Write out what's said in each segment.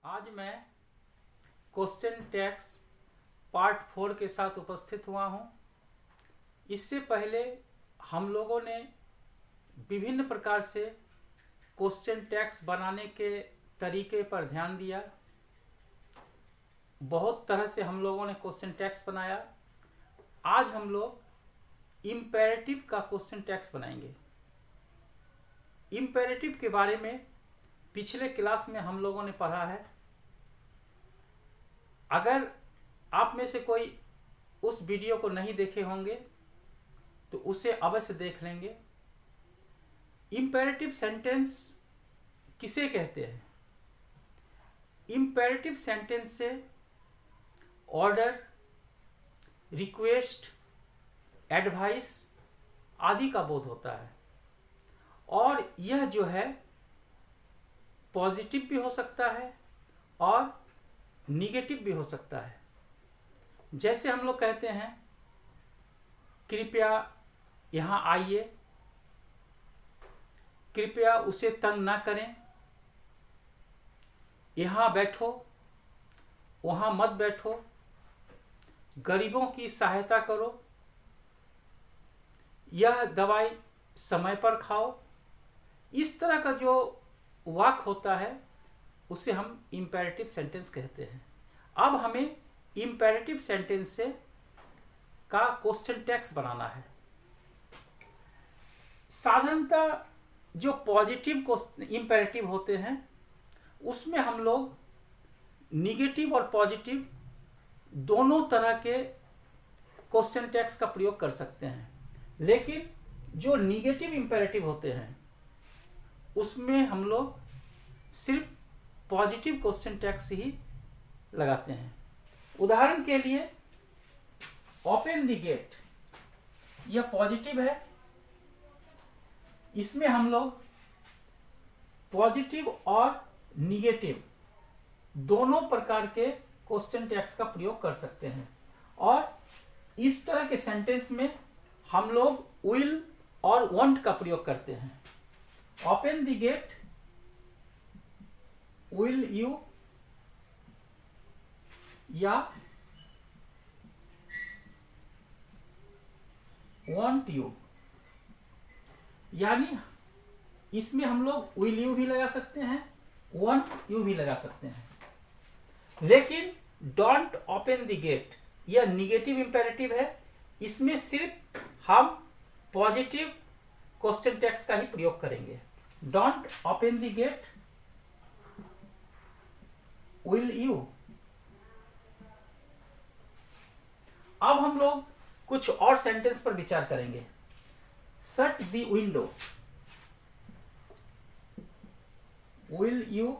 आज मैं question tax part 4 के साथ उपस्थित हुआ हूँ। इससे पहले हम लोगों ने विभिन्न प्रकार से क्वेश्चन टैक्स बनाने के तरीके पर ध्यान दिया। बहुत तरह से हम लोगों ने क्वेश्चन टैक्स बनाया। आज हम लोग इम्पेरेटिव का क्वेश्चन टैक्स बनाएंगे। इम्पेरेटिव के बारे में पिछले क्लास में हम लोगों ने पढ़ा है। अगर आप में से कोई उस वीडियो को नहीं देखे होंगे तो उसे अवश्य देख लेंगे। इम्पेरेटिव सेंटेंस किसे कहते हैं? इम्पेरेटिव सेंटेंस से ऑर्डर, रिक्वेस्ट, एडवाइस आदि का बोध होता है और यह जो है पॉजिटिव भी हो सकता है और निगेटिव भी हो सकता है। जैसे हम लोग कहते हैं कृपया यहाँ आइए, कृपया उसे तंग ना करें, यहाँ बैठो, वहाँ मत बैठो, गरीबों की सहायता करो, यह दवाई समय पर खाओ। इस तरह का जो वाक्य होता है उसे हम इम्पेरेटिव सेंटेंस कहते हैं। अब हमें इम्पेरेटिव सेंटेंस से का क्वेश्चन टैक्स बनाना है। साधारणतः जो पॉजिटिव इम्पेरेटिव होते हैं उसमें हम लोग निगेटिव और पॉजिटिव दोनों तरह के क्वेश्चन टैक्स का प्रयोग कर सकते हैं, लेकिन जो निगेटिव इम्पेरेटिव होते हैं उसमें हम लोग सिर्फ पॉजिटिव क्वेश्चन टैक्स ही लगाते हैं। उदाहरण के लिए ओपन द गेट, यह पॉजिटिव है। इसमें हम लोग पॉजिटिव और निगेटिव दोनों प्रकार के क्वेश्चन टैक्स का प्रयोग कर सकते हैं और इस तरह के सेंटेंस में हम लोग विल और वांट का प्रयोग करते हैं। Open the gate, will you, या वांट यू, यानी इसमें हम लोग विल यू भी लगा सकते हैं, वांट यू भी लगा सकते हैं। लेकिन डोंट ओपन द गेट यह निगेटिव इंपेरेटिव है। इसमें सिर्फ हम पॉजिटिव क्वेश्चन टैक्स का ही प्रयोग करेंगे। Don't open the gate, will you. अब हम लोग कुछ और सेंटेंस पर विचार करेंगे। Shut the window, will you,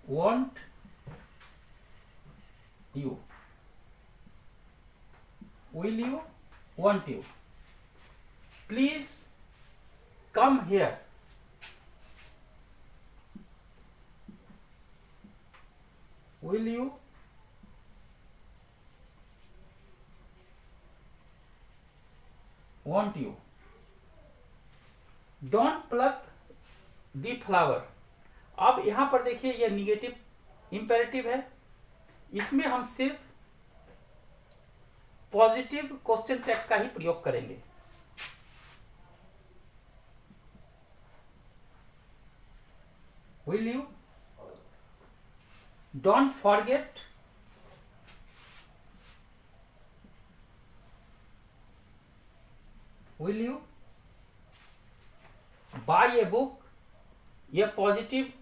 want you, will you, want you, please come here, will you, want you, don't pluck the flower। अब यहां पर देखिए यह निगेटिव इंपेरेटिव है। इसमें हम सिर्फ पॉजिटिव क्वेश्चन टैग का ही प्रयोग करेंगे। Will you, don't forget, will you, buy a book, यह पॉजिटिव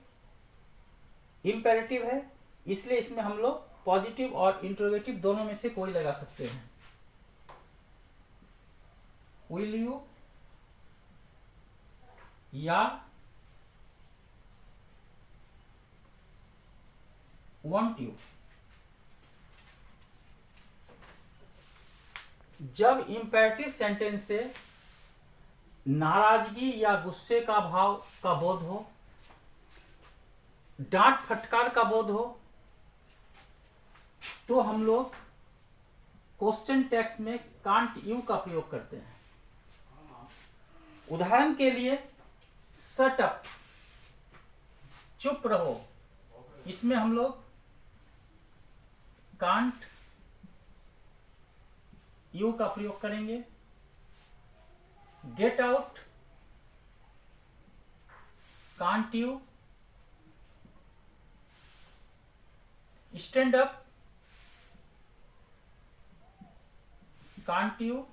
इंपेरेटिव है, इसलिए इसमें हम लोग पॉजिटिव और इंट्रोगेटिव दोनों में से कोई लगा सकते हैं। विल यू या वांट यू। जब इंपेरेटिव सेंटेंस से नाराजगी या गुस्से का भाव का बोध हो, डांट फटकार का बोध हो, तो हम लोग क्वेश्चन टैक्स में कांट यू का प्रयोग करते हैं। उदाहरण के लिए शट अप, चुप रहो, इसमें हम लोग कांट यू का प्रयोग करेंगे। Get out, can't you. Stand up, can't you.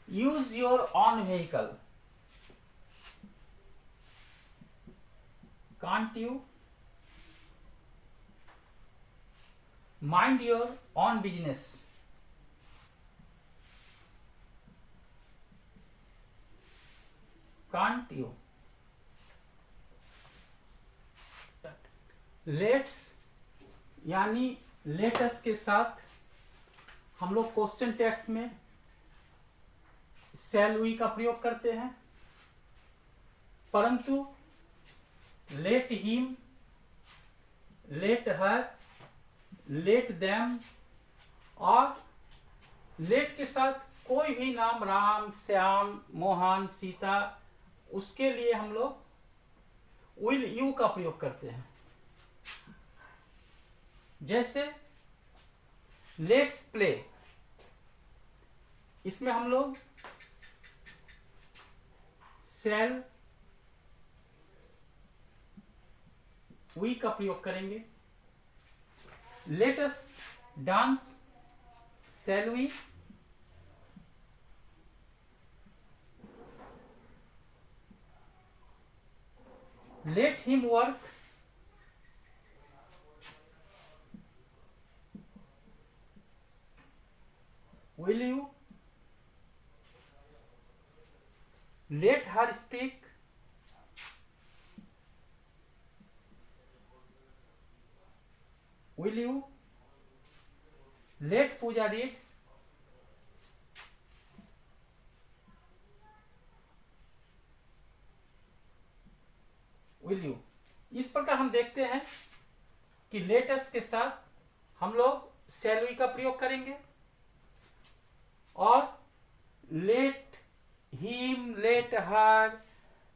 Use your on vehicle, can't you. Mind your on business, can't you. Let's यानी लेटस के साथ हम लोग क्वेश्चन टैग्स में शैल वी का प्रयोग करते हैं, परंतु let him, let her, let them और लेट के साथ कोई भी नाम, राम, श्याम, मोहन, सीता, उसके लिए हम लोग विल यू का प्रयोग करते हैं। जैसे लेट्स प्ले, इसमें हम लोग शैल वी का प्रयोग करेंगे। Let us dance, shall we. Let him work, will you? Let her speak, will you? Let Pooja read, will you? इस प्रकार हम देखते हैं कि लेटस के साथ हम लोग शैल वी का प्रयोग करेंगे और let him, let her,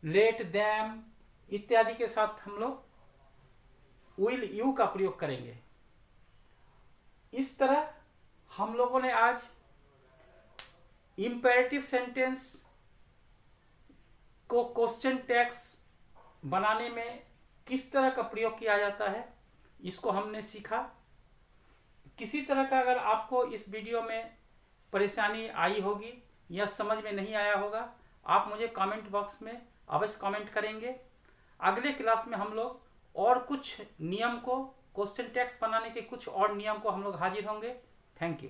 let them इत्यादि के साथ हम लोग विल यू का प्रयोग करेंगे। इस तरह हम लोगों ने आज इंपेरेटिव सेंटेंस को क्वेश्चन टैग्स बनाने में किस तरह का प्रयोग किया जाता है, इसको हमने सीखा। किसी तरह का अगर आपको इस वीडियो में परेशानी आई होगी या समझ में नहीं आया होगा, आप मुझे कमेंट बॉक्स में अवश्य कमेंट करेंगे। अगले क्लास में हम लोग और कुछ नियम को, क्वेश्चन टैग्स बनाने के कुछ और नियम को हम लोग हाजिर होंगे। Thank you.